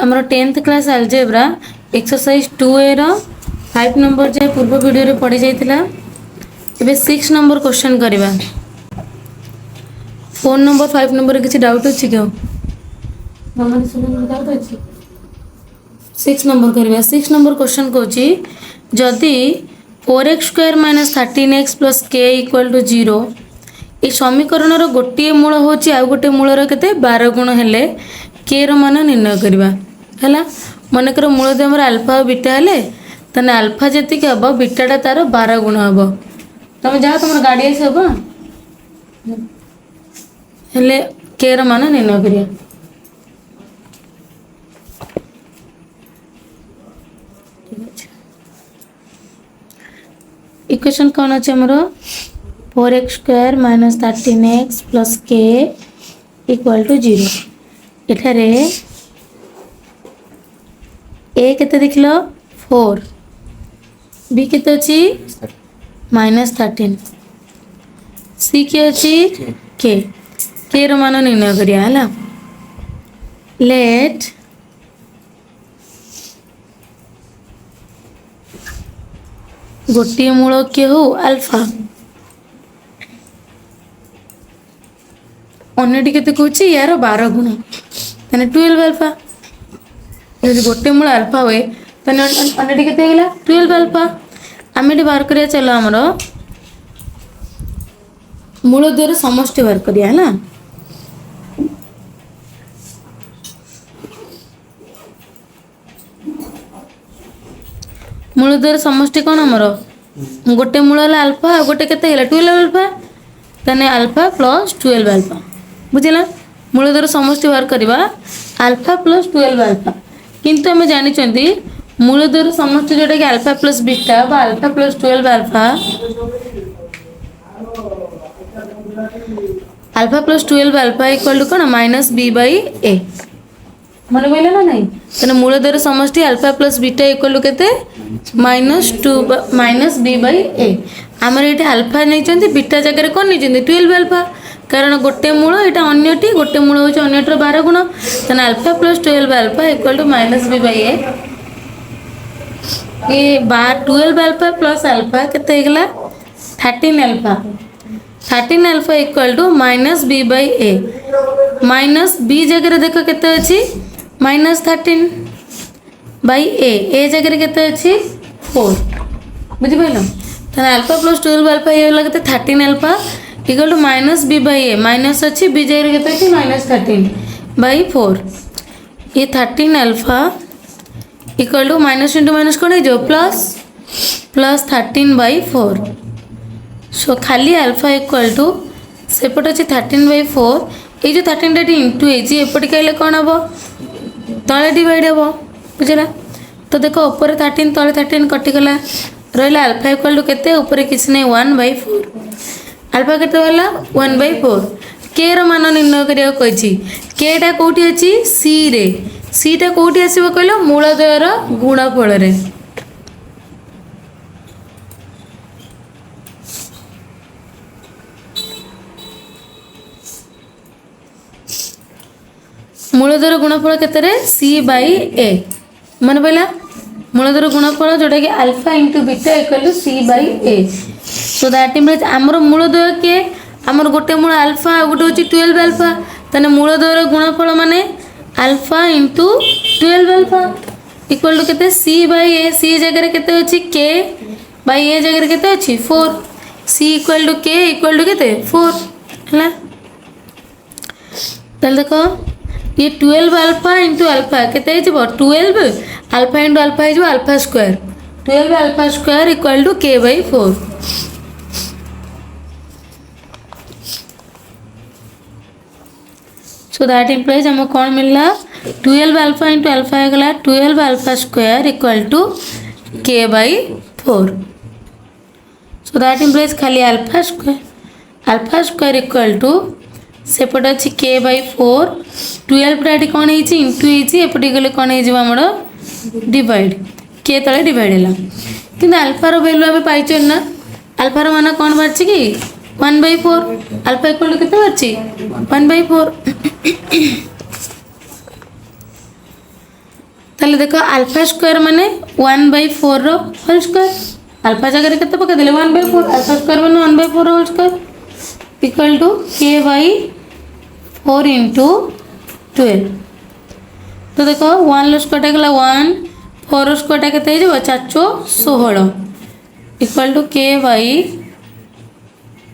आमर 10th class algebra exercise 2A रो 5 number जे पूर्व video रे पढ़ी जाइतिला। एबे 6 नंबर क्वेश्चन करबा। 4 नंबर 5 नंबर किसी डाउट अछि क्यों मामा सुन डाउट अछि। 6 नंबर करबा। 6 नंबर क्वेश्चन कोची जदि 4x स्क्वायर - 13x + k = 0 ए समीकरण रो गोटे मूल होची आ गोटे मूल रो केते 12 गुण हेले k रो मान निर्णय करबा हला। मन कर मूल दे हमर अल्फा और बीटा हेले तने अल्फा जति के हबो बीटा तार 12 गुण हबो। तमे जा तुमर गाड़ी आसी हबो हेले k रो मान निर्णय करिया। इक्वेशन कौन अच्छे हमरो 4x स्क्वायर - 13x + k = 0। एठारे a केते देखलो 4 b केते अछि -13 c के अछि k रो मान निर्णय करिया हला। लेट गोटे मूल के हो अल्फा अन्यटी केते कहूची यार 12 गुण तने 12 अल्फा। यदि गोटे मूल अल्फा होए तने अन्यटी केते गेला 12 अल्फा। आमेटी बाहर करिया चलो हमरो मूल द्वारा समष्टि बाहर करिया हला। मूल द्वारा समष्टि कोन हमरो गोटे मूल हला अल्फा आ गोटे केते गेला 12 अल्फा तने अल्फा + 12 अल्फा बुझिला। मूल द्वारा समष्टि बाहर करबा अल्फा + 12 अल्फा किंतु हमें जानि चंदी मूल द्वारा समष्टि जोटा कि अल्फा + बीटा बा अल्फा + 12 अल्फा अल्फा + 12 अल्फा = कोन -b/a मन बोले ना नहीं तने मूल द्वारा समष्टि अल्फा + बीटा = केते -b/a। हमर एटे अल्फा नै चंदी बीटा जगह रे कोन नै चंदी 12 अल्फा कारण गोटे मूल एटा अन्यटी गोटे मूल होची अन्यटर 12 गुण तने अल्फा + 12 अल्फा = -b/a। ए 12 अल्फा प्लस अल्फा केते गेला 13 अल्फा 13 अल्फा = -b/a -b जगह रे देखो केते अछि -13/a ए जगह रे केते अछि 4 बुझि पाइलो। तने अल्फा + 12 अल्फा ये वाला केते 13 अल्फा = -b/a माइनस अछि b जगह रे केते अछि -13/4 ये 13 अल्फा = माइनस इंटू माइनस कोन हे जो प्लस 13/4 सो खाली अल्फा सेपट अछि 13/4 ए जो 13 टा इंटू ए जी एपट कहले कोन हबो तळे डिवाइड हबो बुझला। तो देखो ऊपर 13 तळे 13 कटि गला रहला अल्फा केते ऊपर किछ नै 1/4 अल्फा केते होला 1/4 k रो मान निर्णय करिया कहछि k टा कोठी अछि c रे c टा कोठी आसीबो कहलो मूलद्वयर गुणफल रे मूलद्वयर गुणफल केते रे c/a मन पइला मूलद्वयर गुणफल जोटा कि alpha * beta = c/a so that means हमर मूलद्वयर के हमर गोटे मूल अल्फा आ गोटे होची 12 अल्फा तने मूलद्वयर गुणफल माने अल्फा * 12 अल्फा इक्वल टू केते c/a c जगह रे केते होची k/a जगह रे केते होची 4 c = k = केते 4 हला। तल देखो ये 12 अल्फा इंटू अल्फा केते हिजबो 12 अल्फा इंटू अल्फा हिजबो alpha square 12 alpha square = k/4 so that implies हमको कौन मिलला 12 अल्फा इंटू अल्फा गला 12 alpha square = k/4 so that implies खाली अल्फा स्क्वायर सेपट अच्छी k/4 12 टा कौन है इंटू एपटे गले कौन है हमर डिवाइड k तले डिवाइड है कि अल्फा रो वैल्यू आम पाइछ ना अल्फा रो मान कौन बाहर कि 1/4 अल्फा = केते बाहर 1/4 ताले देखो अल्फा स्क्वायर माने 1/4 रो होल स्क्वायर अल्फा जगह केते पका देले 1/4 अल्फा स्क्वायर माने 1/4 whole square equal to k by 4 into 12 तो देखो 1 लो स्क्वायर गला 1 4 रो स्क्वायर केते हे जबो 416 equal to k by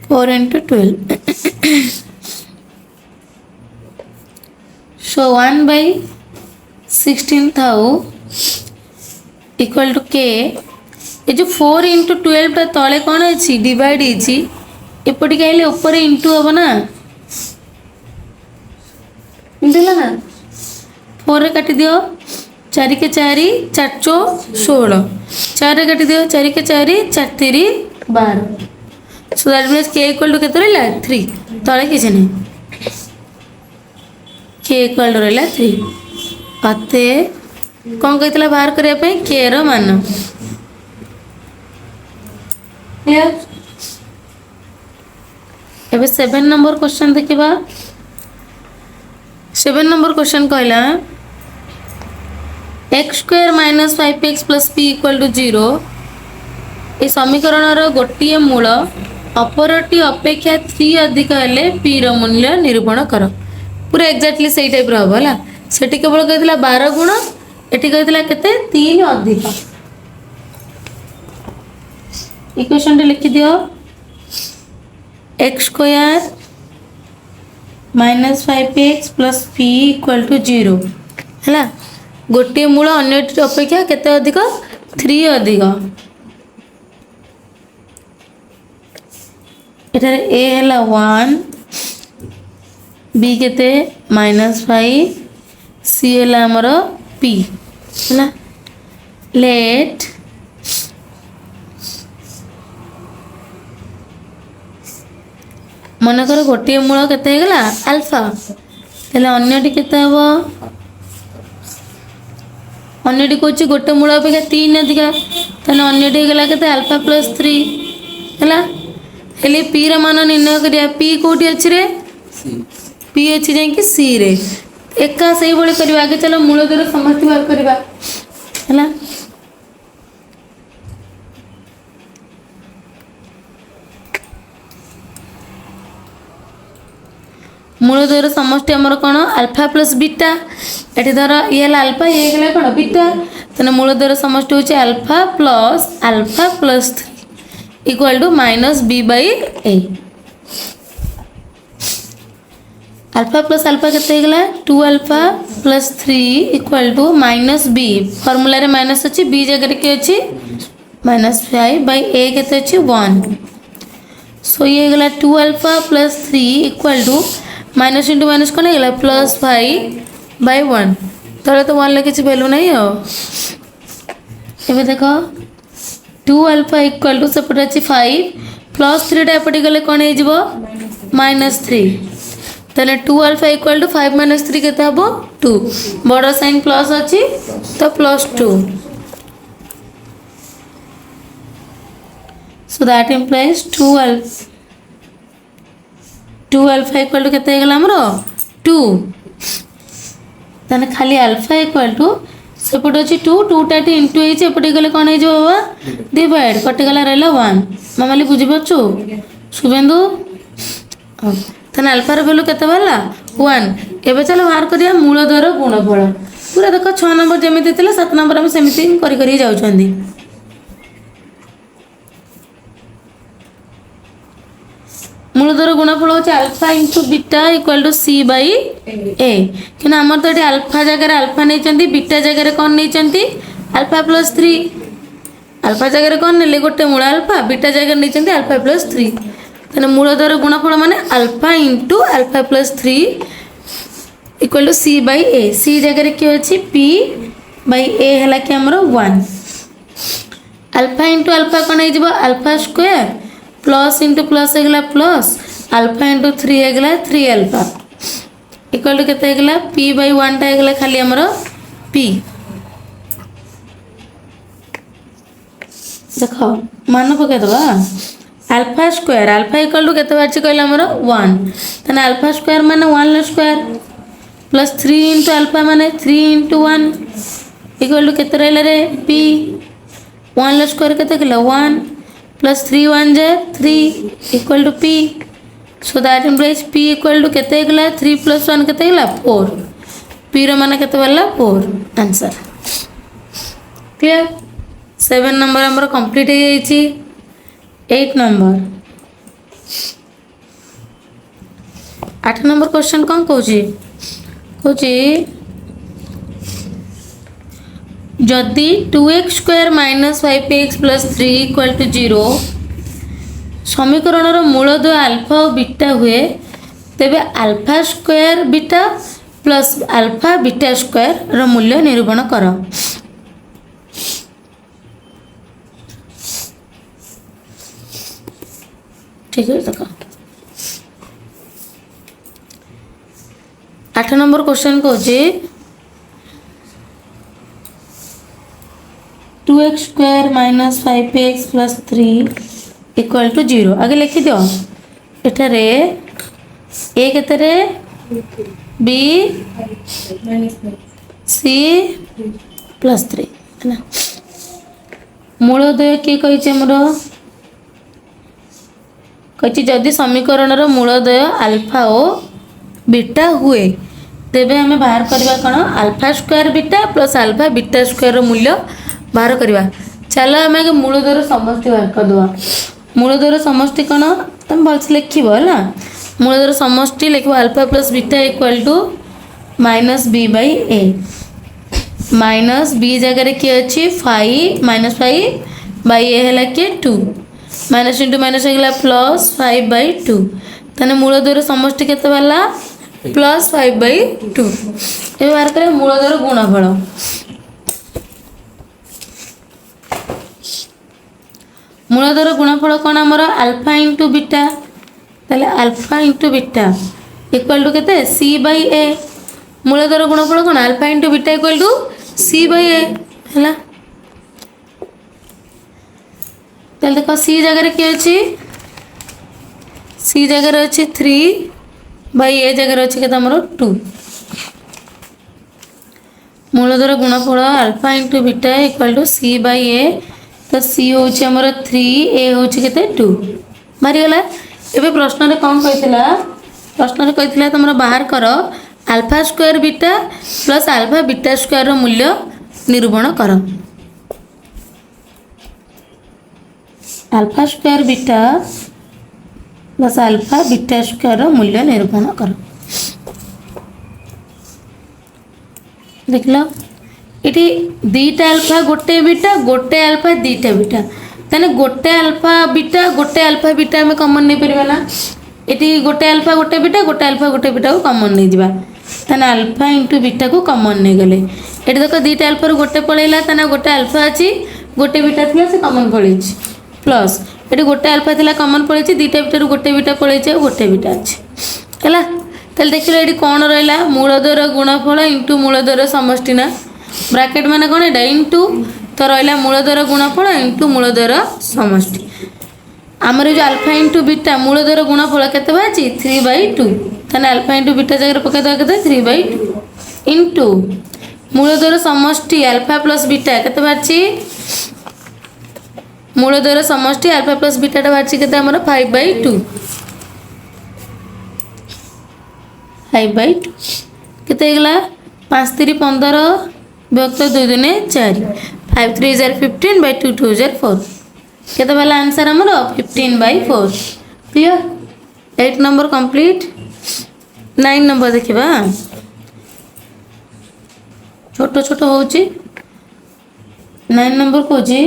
4 into 12 so 1 by 16 थाउ इक्वल टू के ये जो 4 into 12 टा तले कौन अच्छी डिवाइड इची एपटी कहले ऊपर इंटू हम ना इंटला ना 4 रे काटी दियो 4 के 4 4 चो 16 4 रे काटी दियो 4 के 4 4 3 12 सो दैट मींस के इक्वल टू केते रहला 3 तले किछ नहीं के इक्वल टू रहला 3 अते कौन कहते बाहर करने के मान एबे 7 नंबर क्वेश्चन देखिबा 7 नंबर क्वेश्चन कहला x square minus 5x plus p equal to 0 ए समीकरण रो गोटिए मूल अपरटी अपेक्षा 3 अधिक हेले p रो मूल्य निरूपण कर पूरा एक्जेक्टली सही टाइप रो हला सेठी केवल कहला 12 गुण एठी कहला केते 3 अधिक इक्वेशन रे लिखि दियो x square minus 5x plus p equal to 0 हला गोटे मूल अन्य अपेक्षा केते अधिक 3 अधिक एठारे a हला 1 b केते -5 सी है आमर पी है लेट मनकर गोटे मूल केते गला अल्फा तेल अन्यटी केते हबो अन्यटी कोची गोटे मूल अपेक्षा 3 अधिका तने अन्यटी गला केते अल्फा प्लस 3 हैला हेले पी रा मान निर्णय करिया पी कोठी अछि रे पी अछि जे कि सी रे एका सही बळे करबा आगे चलो मूल दर समस्या बार करबा हैला मूल दर समष्टि हमर कोन अल्फा प्लस बीटा एठी धर ये अल्फा ये गेला कोन बीटा तने मूल दर समष्टि होचे alpha plus 3 equal to minus b by a alpha plus alpha केते गला 2 alpha plus 3 equal to minus b formula रे माइनस अछि b जगह रे के अछि -5 by a केते अछि 1 सो ये गला 2 alpha plus 3 equal to minus into minus कोन गला प्लस 5 by 1 तले तो 1 ले किछ वैल्यू नहीं हो एबे देखो 2 अल्फा इक्वल टू सेपट अछि 5 प्लस 3 टा एपटी गले कोन हे जिवो -3 तने 2 अल्फा इक्वल टू 5 माइनस 3 केते हबो 2 बड़ा साइन प्लस अछि तो plus 2 so that implies 2 alpha equal to केते गला हमरो 2 तने खाली अल्फा इक्वल टू सेपट अछि 2 टा इनटू एच एपटी गले कोन हे जो बाबा डिवाइड कटि गला रहला 1 मामाली बुझि परछु शुभेंदु तने अल्फा रो वैल्यू केते बाला 1 एबे चलो बाहर करिया मूल दर गुणफल पूरा देखो 6 नंबर जेमिति थिला 7 नंबर हम सेमिति करि करि जाउ छंदी मूल दर गुणफल होचे alpha into beta equal to c by a किना हमर तो एटी अल्फा जगह रे अल्फा नै चंदी बीटा जगह रे कोन नै चंती अल्फा प्लस 3 अल्फा जगह रे कोन नेले गोटे मूल अल्फा बीटा जगह नै चंदी अल्फा प्लस 3 तने मूल दर गुणफल माने alpha into alpha plus 3 equal to c by a c जगह रे के अछि पी बाय ए हला कि हमरो 1 अल्फा इंटू अल्फा कोन हे जिवो alpha square plus into plus हेगला प्लस अल्फा इंटू 3 हेगला 3 अल्फा इक्वल टू केते हेगला p बाय 1 टा हेगला खाली हमरो p देखो मान पके दबा alpha square alpha equal to केते बाची कहला हमरो 1 तने अल्फा स्क्वायर माने 1 लो स्क्वायर प्लस 3 इंटू अल्फा माने 3 इंटू 1 इक्वल टू केते रहला रे p 1 ला स्क्वायर केते केला 1 प्लस 3 1 जा 3 equal to p so that implies p equal to केते गेला 3 प्लस 1 केते गेला 4 p रो मान केते बल्ला 4 आंसर क्लियर 7 नंबर हमर कंप्लीट हो जाईची 8 नंबर 8 नंबर क्वेश्चन कौन कहूची कहूची जदि 2x square minus 5x plus 3 equal to 0 समीकरण मूलद्वय अल्फा और बीटा हुए तेबे alpha square beta plus alpha beta square रो मूल्य निरूपण कर ठीक है देखो 8 नंबर क्वेश्चन कहूँ 2x square minus 5x plus 3 equal to 0 आगे लिखि दियो एठारे ए केतरे b c प्लस 3 है ना मूलद्वय के कहिचे हमर कहिचे जदि समीकरण रो मूलद्वय अल्फा ओ बीटा हुए तेबे हमें बाहर करबा कोन alpha square beta plus alpha beta square रो मूल्य बाहर करवा चलो आम आगे मूलद्वय समष्टि बाहर करदे मूलद्वय समष्टि कौन तुम भल लिख है मूलद्वय समष्टि लिख alpha plus beta equal to minus b by a minus b जगह किए अच्छी 5 माइनस 5 बै ए है किए 2 माइनस इंटू माइनस होगा प्लस 5 बै 2 ताने मूलद्वय समष्टि केते वाला प्लस 5 बै 2 ए बाहर करे मूलद्वय गुणफल मूलद्वय गुणफल कौन आमर अल्फा इंटू बीटा ताले alpha into beta equal to केते सी बै ए मूलद्वय गुणफल कौन alpha into beta equal to c by a है ताले देखो सी जगह किए अच्छी सी जगह अच्छी 3 बै ए जगह अच्छी केते आमर 2 मूलद्वय गुणफल alpha into beta equal to c by a तो सी हूँ आमर 3 ए हूँ के 2 मारिगला एवं प्रश्न रे कौन कही प्रश्न कही तुम बाहर कर alpha square beta plus alpha beta square मूल्य निरूपण कर alpha square beta plus alpha beta square मूल्य निरूपण कर देख लो ये दीटा अल्फा गोटे अल्फा दीटा बीटा ताने गोटे अल्फा बीटा आम कमन नहीं पार ना ये गोटे अल्फा गोटे बीटा को कमन नहीं जावा ताने अल्फा इंटू बीटा को कमन नहीं गले ये देख दीटा अल्फा गोटे पलैला ताने गोटे अल्फा अच्छी गोटे बीटा थी से कमन पलैी प्लस ये गोटे अल्फा थी कमन पलैी दीटा बीटा गोटे बीटा पलैी गोटे बीटा अच्छे है ताले देख लो ये कौन रहा मूलद्वय गुणफल इंटू मूलद्वय समष्टि ना ब्रैकेट माने कौन है इंटू तो रहा मूलद्वय गुणफल इंटू मूलद्वय समष्टि आमर जो अल्फा इंटू बीटा मूलद्वय गुणफल केते बाची 3 बै 2 ताने अल्फा इंटू बीटा जगह पकड़ के 3 बै 2 इंटू मूलद्वय समष्टि अल्फा प्लस बीटा केते बाची मूलद्वय समष्टि अल्फा प्लस बीटा बाची केते आमर 5 बै 2 5 बै 2 केते गला 5 3 15 व्यक्त 2 दुने 4 5 3 15 बै 2 2 4 केते वाला आंसर हमर 15 by 4 clear 8 number complete 9 number देखिबा छोटो छोटो होची 9 नंबर कोजी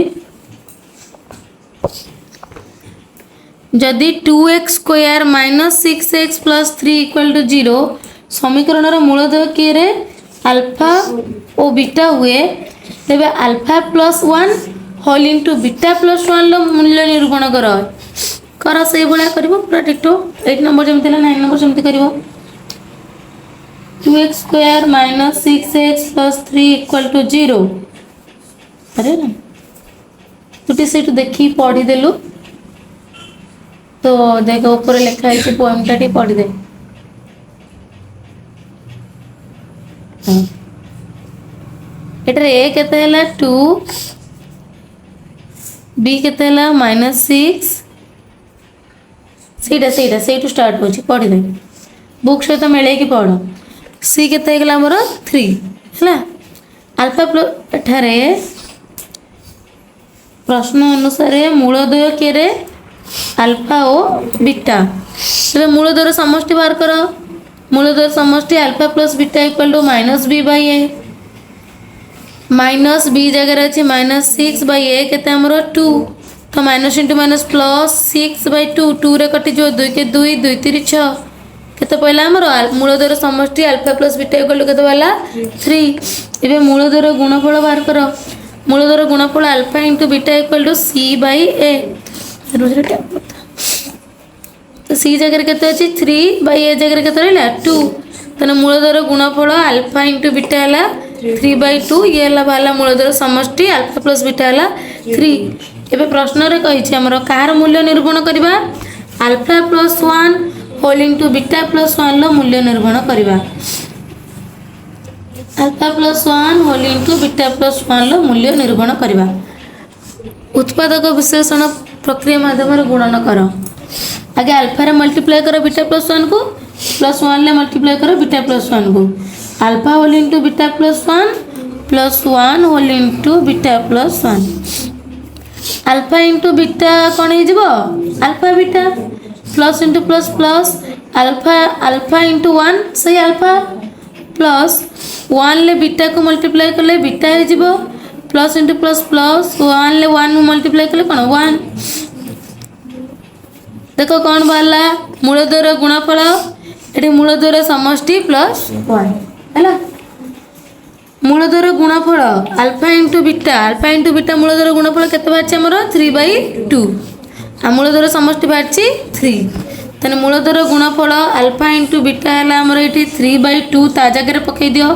जदि 2x square minus 6x plus 3 equal to 0 समीकरण मूलद्वय के रे अल्फा और बीटा हुए तेबे alpha plus 1 whole into beta plus 1 मूल्य निरूपण कर से भाया कर पूरा टिकटो 8 नंबर जमी 9 नंबर जमी कर 2x square minus 6x plus 3 equal to 0 अरे ना तुटे से देखी पढ़ीदेलु तो देख ऊपर लिखा है पोएमटा पढ़ी दे एटर ए केते हला 2 बी केते हला -6 सीटा सीटा सेटू स्टार्ट होची पढ़ी दे बुक सहित मिले कि पढ़ सी केते गला हमर 3 हला अल्फा प्लस एठारे प्रश्न अनुसार मूलद्वय केरे अल्फा और बीटा तबे मूलद्वयर समष्टि बाहर कर मूलद्वयर समष्टि alpha plus beta equal to -b/a minus b जगह अच्छे -6/a केते हमर 2 तो माइनस इंटू माइनस प्लस 6/2 2 रे कटि जो 2 के 2 2 3 6 केते पहला हमर मूलद्वयर समष्टि alpha plus beta equal to केते वाला 3 एबे मूलद्वयर गुणफल बाहर कर मूलद्वयर गुणफल alpha into beta equal to c/a तो सी जगह केते अछि 3/a जगह केते रहला 2 तने मूलद्वयर गुणफल अल्फा इंटू बीटा हला 3/2 ये हला वाला मूलद्वयर समष्टि अल्फा प्लस बीटा हला 3 एबे प्रश्न रे कहि छी हमर कार मूल्य निरूपण करबा alpha plus 1 whole into beta plus 1 लो मूल्य निरूपण करबा alpha plus 1 whole into beta plus 1 लो मूल्य निरूपण करबा उत्पादक विश्लेषण प्रक्रिया माध्यम गुणन कर आगे अल्फा रे मल्टीप्लाई करो बीटा प्लस 1 को प्लस 1 ले मल्टीप्लाई करो बीटा प्लस 1 को alpha whole into beta plus 1 plus 1 whole into beta plus 1 alpha into beta कौन हो alpha beta plus into plus plus alpha alpha into 1 सही अल्फा प्लस 1 ले beta को multiply कले बीटा हो प्लस इंटू प्लस प्लस 1 ले 1 multiply कले कौन 1 देखो कौन बाहला मूलद्वयर गुणफल एटी मूलद्वयर समष्टि प्लस 1 हैला मूलद्वयर गुणफल अल्फा इंटू बीटा मूलद्वयर गुणफल केते बाछि हमर 3/2 आ मूलद्वयर समष्टि बाछि 3 तने मूलद्वयर गुणफल अल्फा इंटू बीटा हैला हमर एटी 3/2 ता जगह पकई दियो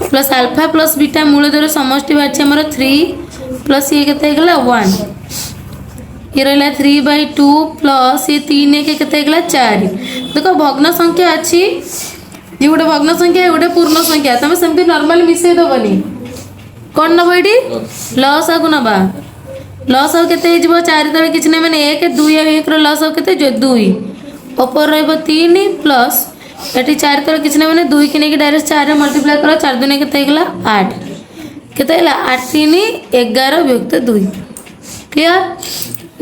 प्लस अल्फा प्लस बीटा मूलद्वयर समष्टि बाछि हमर 3 प्लस ये केते गेला 1 ये रहा 3/2 प्लस ये 3 के केते गला 4 देखो भग्न संख्या अच्छी ये गोटे भग्न संख्या गोटे पूर्ण संख्या तुम सेमती नॉर्मल मिसई दबनी कौन नब ये लस आगु नबा लस आउ केते हो 4 तले किछ नै माने 1 2 1 रो लस आउ केते 2 ऊपर रहबो 3 प्लस एटी 4 तले किछ नै माने 2 के नेकी डायरेक्ट 4 रे मल्टीप्लाई करो 4 2 केते गला 8 केते गला 8 3 11 विभक्त 2 क्लियर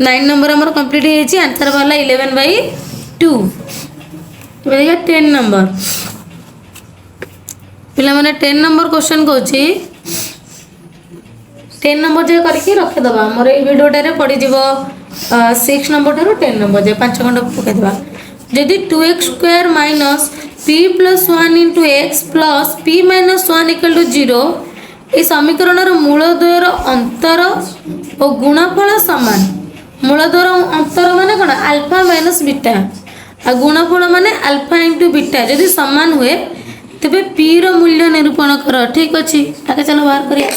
9 नंबर हमर कंप्लीट हेची आंसर वाला 11/2 देखिए 10 नंबर पिला माने 10 नंबर क्वेश्चन कहूची 10 नंबर जे करके रख दबा हमर ए वीडियो रे पड़ी जीवो 6 नंबर थारो 10 नंबर जे 5 खंड पके दबा यदि 2x² minus p + 1 * x + p - 1 = 0 ए समीकरण रो मूलद्वयर अंतर और गुणफल समान मूलद्वयर अंतर माने कोन अल्फा माइनस बीटा आ गुणफल माने अल्फा इंटू बीटा यदि समान हुए तबे p रो मूल्य निरूपण कर ठीक अछि आगे चलो बाहर करिया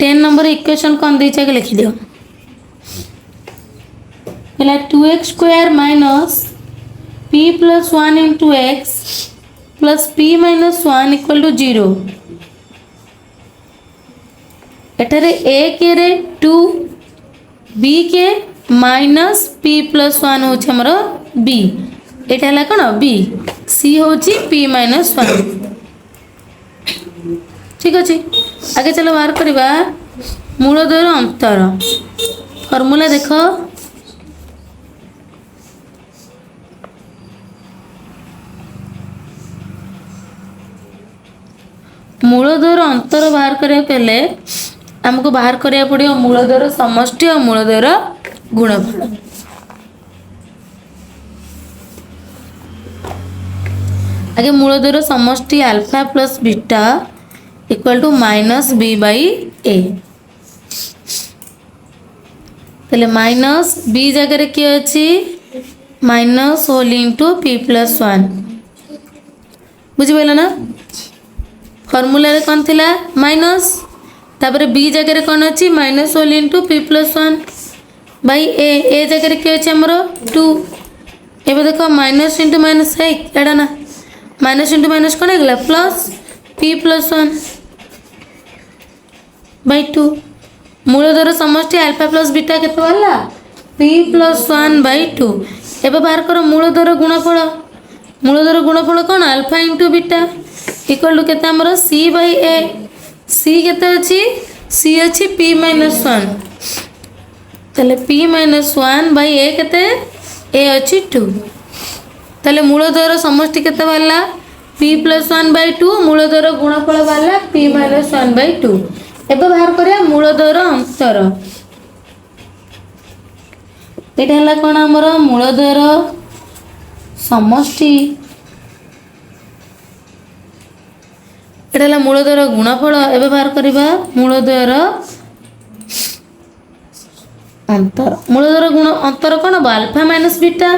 10 नंबर इक्वेशन कोन दै छै के लिखि दियो पहला 2x² minus p + 1 * x + p - 1 = 0 एठारे a के रे 2 b के माइनस p + 1 हो हमर b एटा हला कोन b c होची p - 1 ठीक अछि आगे चलो बाहर करबा मूलद्वयर अंतर फार्मूला देखो मूलद्वयर अंतर बाहर करिया पहले हमको बाहर करिया पड़ियो मूलद्वयर समष्टि और मूलद्वयर गुणफल आगे मूलद्वयर समष्टि alpha plus beta equal to -b/a तले माइनस b जगह के अछि माइनस होल इंटू p + 1 बुझि बेला ना फार्मूला रे कोन थिला माइनस तापर b जगह रे कोन अछि minus whole into p + 1 by a जगह के अछि हमरो 2 एबे देखो माइनस इंटू माइनस है एडा ना माइनस इंटू माइनस कौन है plus P plus one by two मूलधर समष्टि अल्फा प्लस बीटा के P plus one by two एवं बाहर कर मूलधर गुणफल कौन alpha into beta equal to के सी बै ए सी के सी अच्छी पी माइनस वन ताले P minus one by A के ए अच्छी टू ताले मूलधर समष्टि के P plus one by two मूलधर गुणफल बाहर P minus one by two एवं बाहर करिया मूलधर अंतर ये है कौन आमर मूलधर समष्टि ये मूलधर गुणफल एवं बाहर करवा मूलधर अंतर मूलधर गुण अंतर कौन हम अल्फा माइनस बीटा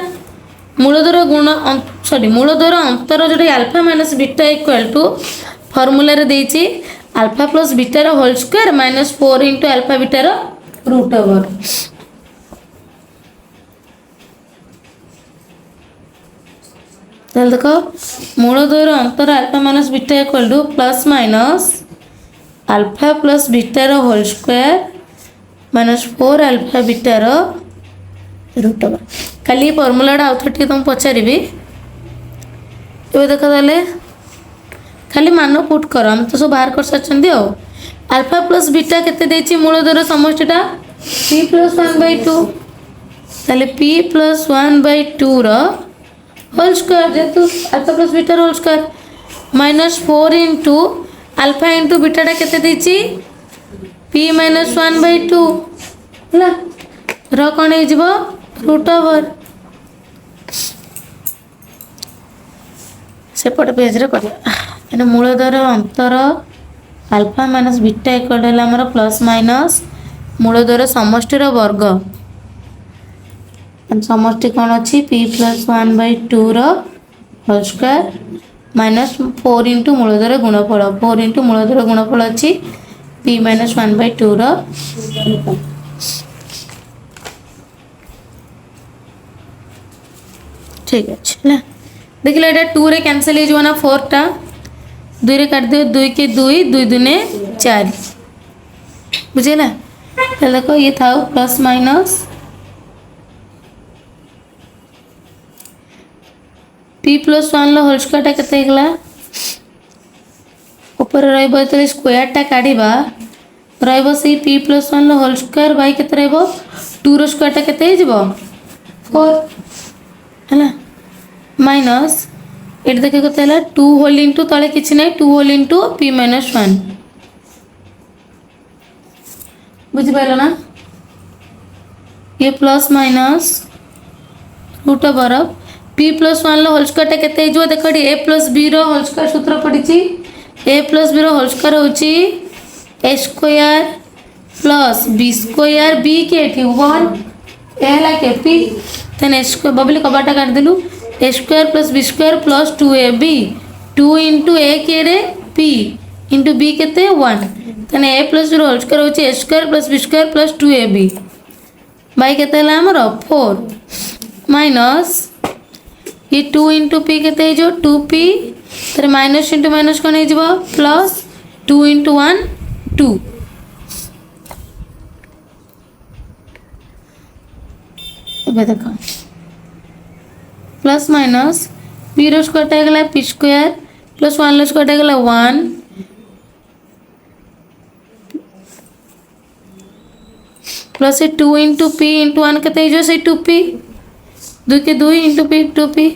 मूलधर गुण सॉरी मूलधर अंतर जो alpha minus beta equal to formula रे देछि अल्फा प्लस बीटार whole square minus 4 into alpha बीटार रूट ओवर देख मूलधर अंतर alpha minus beta equal to plus minus alpha plus बीटार होल स्क्वायर माइनस 4 अल्फा बीटार रूट ओवर खाली फॉर्मूलाटा आउ थे तुम पचारि देख ताले खाली मान पुट कर हम तो सब बाहर कर सारी अल्फा प्लस बीटा के मूलधर समष्टिटा p plus one by two ताले p plus one by two रोल स्क्वायर जेहेतु alpha plus beta whole square minus 4 into alpha into बीटाटा के p minus one by two है कौन हो रूट ओवर सेपट पेज रे कर मूलधर अंतर अल्फा माइनस बीटा इक्वल आमर प्लस माइनस मूलधर समष्टिर वर्ग समष्टि कौन अच्छी p plus one by two रोल स्क्वायर माइनस 4 इंटू मूलधर गुणफल 4 इंटू मूलधर गुणफल अच्छी P minus one by two ठीक अच्छे देख लो ये 2 रे कैंसिल हो ना 4 टा 2 रे काट दियो 2 के 2 2 दूने 4 बुझेला देखो ये था plus minus p plus one whole square टा के ऊपर रो स्क्वायर टा काढ़ा री p plus one whole square by के 2 रो स्क्वायर टा के 4 है माइनस ये देखे कत 2 होल इंटू तले किसी ना 2 whole into p minus one बुझिपार ना ये plus minus root over p plus one whole square टा के देख a plus b whole square सूत्र पड़ी a plus b whole square होची a square plus b square b के 1 ए ला के पी तेन ए स्क्वायर बबली कबाटा काट देलु a square plus b square plus 2ab 2 into a के रे पी इंटू बी के 1 तेन a plus b whole square होची a square plus b square plus 2ab by के आमर 4 माइनस ये 2 इंटू पी के 2p तर माइनस इंटू माइनस कौन हो प्लस 2 इंटू 1 2 देख प्लस माइनस पी रो स्क्वायर टा पी स्क्वायर प्लस 1 रो स्क्वायर टा 1 प्लस 2 इंटू पी इंटू 1 के से 2p 2 के 2 इंटू पी 2p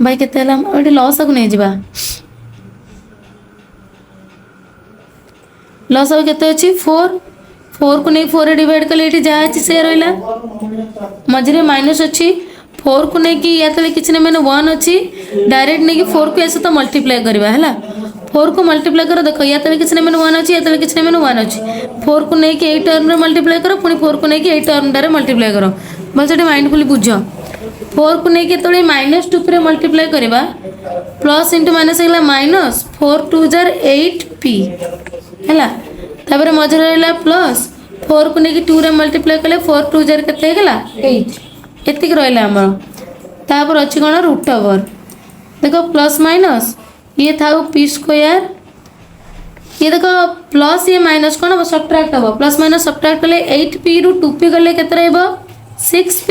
भाई के लॉस को नहीं जा लॉस अब के 4 को नहीं 4 डिवाइड कले ये जहाँ अच्छी से रहा मझे माइनस अच्छी 4 को नहीं कि या तले किसी ने मैंने 1 अच्छी डायरेक्ट नहीं कि 4 को ऐसे तो मल्टीप्लाई करवा है 4 को मल्टीप्लाई कर देखो या तले किसी ने मैंने 1 अच्छी या तले किसी ने मैंने 1 अच्छी 4 को नहीं कि 8 टर्म रे मल्टीप्लाई करो पुणी 4 को नहीं कि 8 टर्म रे मल्टीप्लाई करो भल से माइंडफुली बुझ 4 को नहीं के माइनस 2 पे मल्टीप्लाई करवा प्लस इंटू माइनस है माइनस 4 2 जार 8p है तापर मझे रहा प्लस 4 को लेकिन 2 रे मल्टीप्लाई कले 4 2 जार के 8 एतिक रहा आमर तापर अच्छी कौन रूट ओवर देखो प्लस माइनस ये था पी स्क्वायर ये देखो प्लस ये माइनस कौन हम सब्ट्रैक्ट हम प्लस माइनस सब्ट्रैक्ट कले 8p रु 2p गले केते रहबो 6p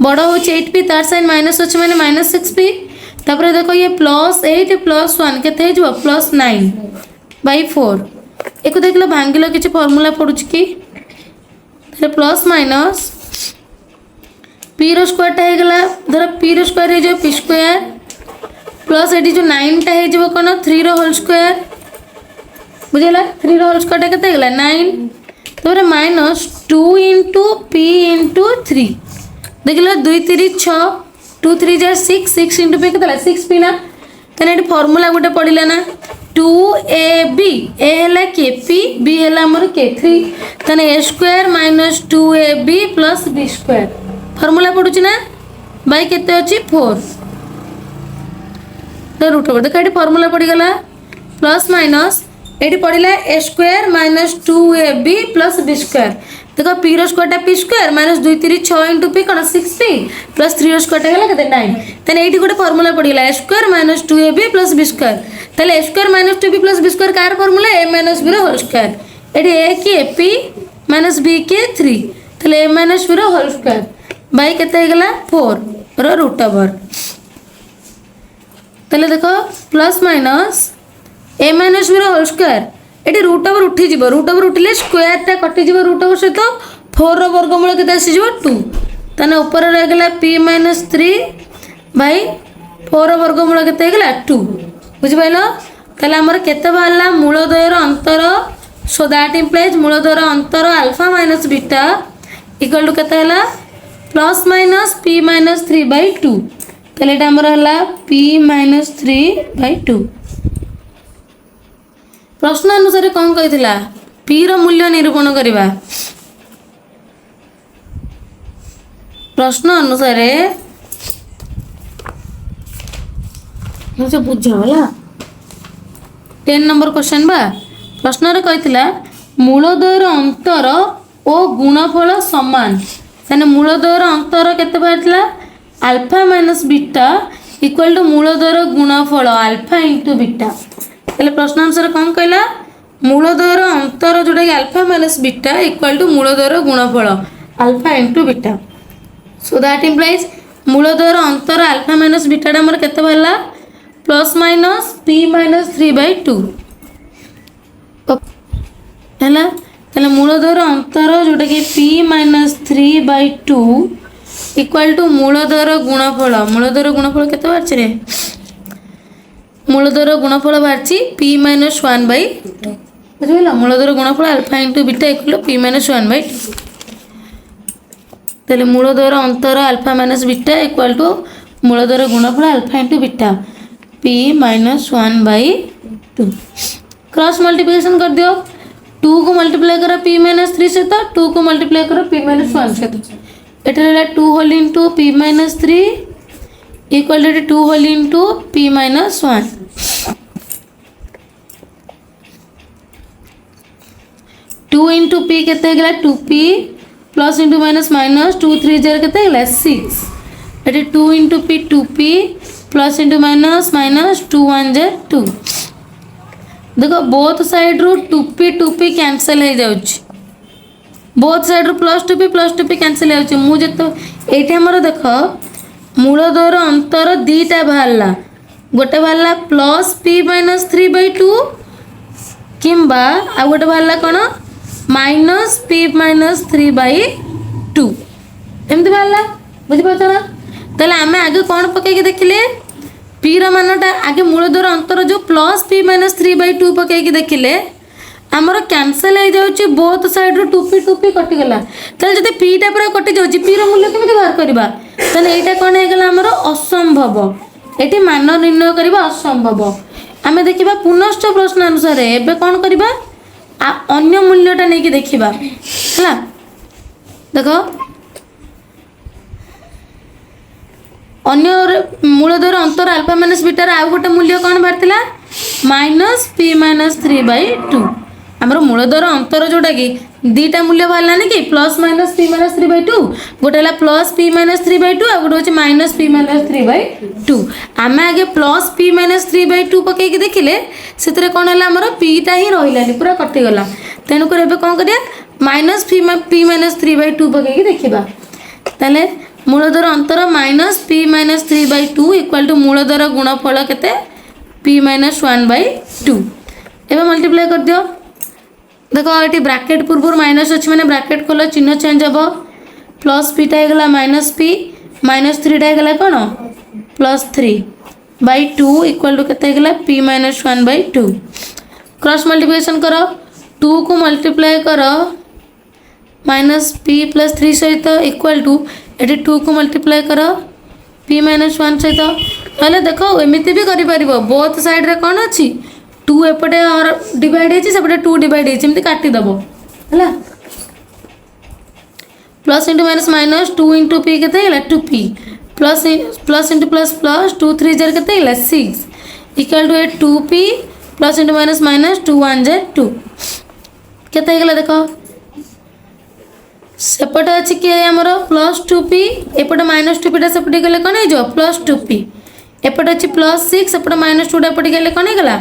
बड़ हो 8p तार साइन माइनस अछि माने माइनस 6p तापर देखो ये प्लस 8 प्लस 1 केते हो प्लस 9/4 एको देखलो भांगिलो किछि फार्मूला पडुछ कि तारे प्लस माइनस p रो स्क्वायर टा हे गला धर p रो स्क्वायर हे जो p स्क्वायर प्लस एटी जो 9 टा हे जो कोन 3 रो होल स्क्वायर बुझला 3 रो होल स्क्वायर टा केते गला 9 तोरे माइनस 2 into p into 3 देखला 2 3 6 2 3 जार 6 6 into p केते 6p ना तने एटी फार्मूला गोटे पडिला ना 2ab a हला kp b हला हमर k3 तने a square minus 2ab plus b square formula पडुची ना बाय केते अछि 4 तो रूट ओवर देखो ये फार्मूला पड़ गला प्लस माइनस ये पड़ा a square minus 2ab plus b square देखो पी रो स्क्वायर टा p square minus 2 3 6 into p कौन 6p प्लस 3 रो स्क्वायर टा गला केते 9 तने एठी गोटे फार्मूला पड़ गला a square minus 2ab plus b square तले a square minus 2b plus b square कार फार्मूला a माइनस b रो होल स्क्वायर एठी a की ap माइनस b की 3 तले a माइनस b रो होल स्क्वायर बाय केते गला 4 रो रूट ओवर तले देखो plus minus a minus b whole square ये रूट ओवर उठी जीव रूट ओवर उठिले स्क्वायर टा कटि जीव रूट ओवर सहित 4 रो वर्गमूल केते आसी जीव 2 तने ऊपर रह गला p माइनस 3 बाय 4 रो वर्गमूल केते गला 2 बुझि पाइलो तले हमर केते बाहला मूलद्वयर अंतर सो दैट इंप्लाइज मूलद्वयर अंतर alpha minus beta equal to केते हला प्लस माइनस p माइनस 3/2 तले एटा हमर हला p माइनस 3/2 प्रश्न अनुसार कौन कहिथिला p रो मूल्य निरूपण करिवा प्रश्न अनुसार मुझे बुझावला 10 नंबर क्वेश्चन बा प्रश्न रे कहिथिला मूलद्वयर अंतर ओ गुणफल समान तने मूलद्वयर अंतर केते बाहरला alpha minus beta equal to मूलद्वयर गुणफल अल्फा इंटू बीटा तले प्रश्न अनुसार कौन कहला मूलद्वयर अंतर जोटा कि alpha minus beta equal to मूलद्वयर गुणफल alpha into beta so that implies मूलद्वयर अंतर अल्फा माइनस बीटा हमर केते बाहरला प्लस माइनस p माइनस 3/2 हैला तले मूलद्वयर अंतर जोटा कि p माइनस 3/2 इक्वल टू मूलद्वयर गुणफल केते बारछ रे मूलद्वयर गुणफल बारछि p माइनस 1/2 बुझिला मूलद्वयर गुणफल alpha into beta equal to p minus 1/2 तले मूलद्वयर अंतर alpha minus beta equal to मूलद्वयर गुणफल alpha into beta p minus 1/2 cross multiplication कर दियो 2 को मल्टीप्लाई करो p माइनस 3 से तो 2 को मल्टीप्लाई करो p माइनस 1 से तो एटा रहला 2 whole into p minus 3 equal to 2 whole into p minus 1 2 into p केते गला 2p plus into minus minus 2 3 जार केते गला 6 एटा 2 into p 2p plus into minus minus 2 1 जार 2 देखो बोथ साइड रो 2p कैंसिल हो जाउछ बोथ साइड रो प्लस 2p कैंसिल हो जाउछ मु जतो एठी हमर देखो मूलद्वयर अंतर दीटा बाहरला गोटे बाहरला प्लस p माइनस 3/2 किंबा आ गोटे बाहरला कोन माइनस p माइनस 3/2 एमती बाहरला बुझि पाछना तले आमे आगे कोन पके के देखिले p रो मानटा आगे मूलद्वयर अंतर जो प्लस p माइनस 3/2 पके के देखिले हमर कैंसिल हो जाउची बोथ साइड रो 2p कटि गला तले जदि p टा पूरा कटि जाउची p रो मूल्य केमिति बाहर करबा तने एटा कोन हे गला हमर असंभव एटी मान निर्णय करबा असंभव आमे देखिबा पुनश्च प्रश्न अनुसार एबे कोन करबा अन्य मूल्यटा नै कि देखिबा हला देखो अन्य मूलद्वयर अंतर अल्फा माइनस बीटा रा आ गोटे मूल्य कोन बारतिला माइनस p माइनस 3/2 हमर मूलद्वयर अंतर जोटा कि दीटा मूल्य बाहर कि प्लस माइनस पी माइनस 3/2 गोटे है प्लस पी माइनस 3/2 आ गोटे हूँ माइनस पी माइनस 3/2 आम आगे प्लस पी माइनस 3/2 पकईकि देखिले से कौन है आमर पीटा ही रही पूरा कटिगला तेणुक कौन करिया माइनस पी माइनस 3/2 पकईकि देखा ताले मूलधर अंतर minus P minus 3/2 equal to मूलधर गुणफल केते पी माइनस 1/2 एवं मल्टीप्लाई कर दियो देखो ये ब्राकेट पूर्व माइनस अच्छी मैंने ब्राकेट खोल चिन्ह चेंज हम प्लस पीटा होगा माइनस पी माइनस 3टा होगा कौन प्लस 3/2 इक्वाल टू के पी माइनस 1/2 क्रॉस मल्टीप्लिकेशन कर 2 को मल्टीप्लाई कर माइनस पी प्लस 3 सहित इक्वाल टू ये 2 को मल्टीप्लाई कर पी माइनस 1 सहित ना देख एमती भी कर बोथ साइड रे कौन अच्छी 2 एपटे डिवाइड होपटे 2 डिवाइड होती काटिदेव है plus into minus minus 2 into p के 2p plus plus into plus plus 2 3 जार के 6 equal to 2p plus into minus minus 2 1 जार 2 केते देख सेपटे अच्छी किए आमर प्लस 2p एपटे माइनस 2p सेपटे गले कौन हो प्लस 2p एपटे अच्छी प्लस 6 एपटे माइनस 2 एपटे गले कौन होगा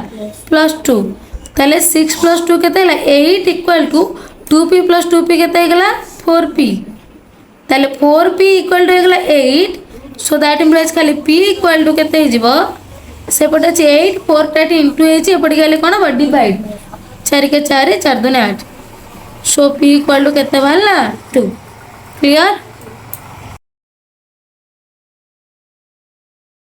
प्लस 2 ताले 6 प्लस 2 के 8 equal to 2p plus 2p के 4p ताले 4p इक्वल टू होगा 8 सो दैट इम्प्लाइज खाली p इक्वल टू के सेपटे अच्छी 8 4 टा इंटू एपटे गले कौन हम डिवाइड 4 के 4 4 2 8 सो p इक्वल टू के 2 क्लियर।